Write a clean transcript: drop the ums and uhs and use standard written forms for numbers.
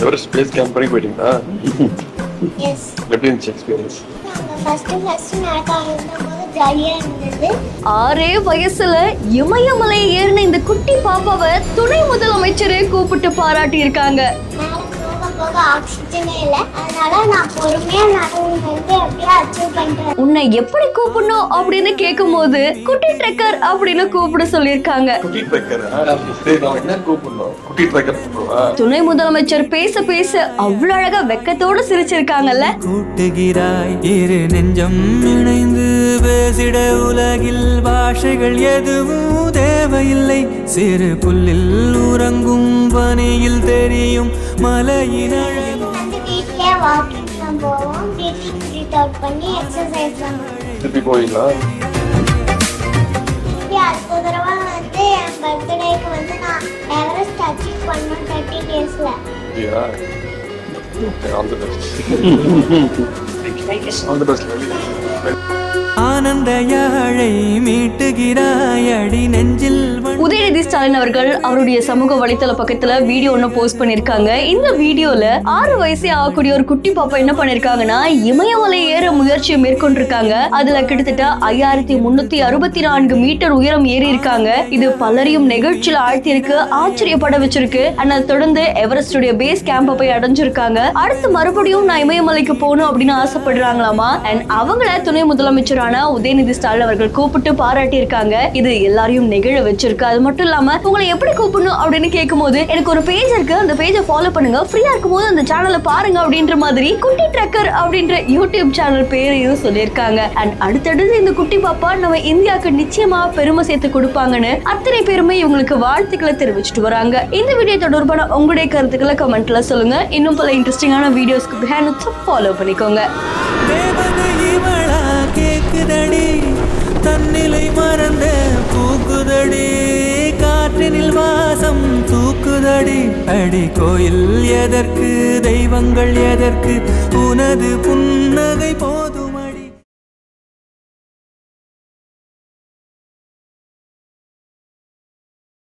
Everest base camp வரைக்கும் போயிட்டீங்களா? S. எப்படி இருந்துச்சு எக்ஸ்பீரியன்ஸ்? ஃபர்ஸ்ட் நடக்க ஆரம்பிக்கும்போது ஜாலியா இருந்தது. 6 வயசுல இமயமலை ஏறின இந்த குட்டி பாப்பாவை துணை முதலமைச்சரே கூப்பிட்டு பாராட்டி இருக்காங்க. மேல போக போக ஆக்சிஜனே இல்ல, அதனால நான் பொறுமையா நடந்து அப்படியே அச்சீவ் பண்றேன். உன்னை எப்படி கூப்பிடணும் அப்படின்னு கேட்கும் போது குட்டி ட்ரெக்கர் அப்படின்னு கூப்பிட சொல்லியிருக்காங்க. குட்டி ட்ரெக்கர் என்ன கூப்பிடணும்? குட்டி ட்ரெக்கர் கூப்பிடுவா? துணை முதலமைச்சர் பேச பேச அவ்வளவு அழகா வெக்கத்தோட சிரிச்சிருக்காங்கல்ல. கூட்டுகிறாய் இரு நெஞ்சம் இணைந்து பேசிட உலகில் பாஷைகள் எதுவும் தேவையில்லை. சிறு புல்லில் உறங்கும் பனியில் தெரியும் மலையின் அழகு. வீட்லயே வாக்கிங் போவோம், வீட்டுக்கு ப்ரீத் அவுட் பண்ணி எக்ஸசைஸ் பண்ணுவோம். திருப்பி போவீங்களா? அடுத்த தடவை என் பர்த்டேக்கு நான் எவரெஸ்ட் அச்சீவ் பண்ணணும் 30 daysல. அப்படியா? All the best. All the best. ஆனந்த யாழை மீட்டுகிறாய் அடி நெஞ்சில். உதயநிதி ஸ்டாலின் அவர்கள் அவருடைய சமூக வலைத்தள பக்கத்துல வீடியோ ஒன்னு போஸ்ட் பண்ணிருக்காங்க. இந்த வீடியோல 6 வயசே ஆகக்கூடிய ஒரு குட்டி பாப்பா என்ன பண்ணிருக்காங்கன்னா இமயமலை ஏற முயற்சியை மேற்கொண்டிருக்காங்க. அதுல கிட்டத்தட்ட 5364 மீட்டர் உயரம் ஏறி இருக்காங்க. இது பலரையும் நிகழ்ச்சியில ஆழ்த்திருக்கு, ஆச்சரியப்பட வச்சிருக்கு. அதை தொடர்ந்து எவரெஸ்டுடைய பேஸ் கேம்ப போய் அடைஞ்சிருக்காங்க. அடுத்து மறுபடியும் நான் இமயமலைக்கு போகணும் அப்படின்னு ஆசைப்படுறாங்களாமா. அண்ட் அவங்கள துணை முதலமைச்சரான உதயநிதி ஸ்டாலின் அவர்கள் கூப்பிட்டு பாராட்டி இருக்காங்க. இது எல்லாரையும் நெகிழ வச்சிருக்கு. அது மட்டும் இல்லாம உங்களை எப்படி கூப்பிடணும் அப்படின்னு கேட்கும்போது எனக்கு ஒரு பேஜ் இருக்கு, அந்த பேஜை ஃபாலோ பண்ணுங்க, ஃப்ரீயா இருக்கும்போது அந்த சேனலை பாருங்க அப்படின்ற மாதிரி குட்டி ட்ரெக்கர் அப்படின்ற யூடியூப் சேனல் பேரையும் சொல்லியிருக்காங்க. அண்ட் அடுத்தடுத்து இந்த குட்டி பாப்பா நம்ம இந்தியாவுக்கு நிச்சயமா பெருமை சேர்த்து கொடுப்பாங்கன்னு அத்தனை பேருமே இவங்களுக்கு வாழ்த்துக்களை தெரிவிச்சுட்டு வராங்க. இந்த வீடியோ தொடர்பான உங்களுடைய கருத்துக்களை கமெண்ட்ல சொல்லுங்க. இன்னும் பல இன்ட்ரெஸ்டிங்கான வீடியோஸ்க்கு பிஹேண்ட் ஃபாலோ பண்ணிக்கோங்க. கேக்குதடி தன்னிலை மறந்த பூக்குதடி, காற்றினில் வாசம் தூக்குதடி. அடி கோயில் எதற்கு, தெய்வங்கள் எதற்கு, உனது புன்னகை போ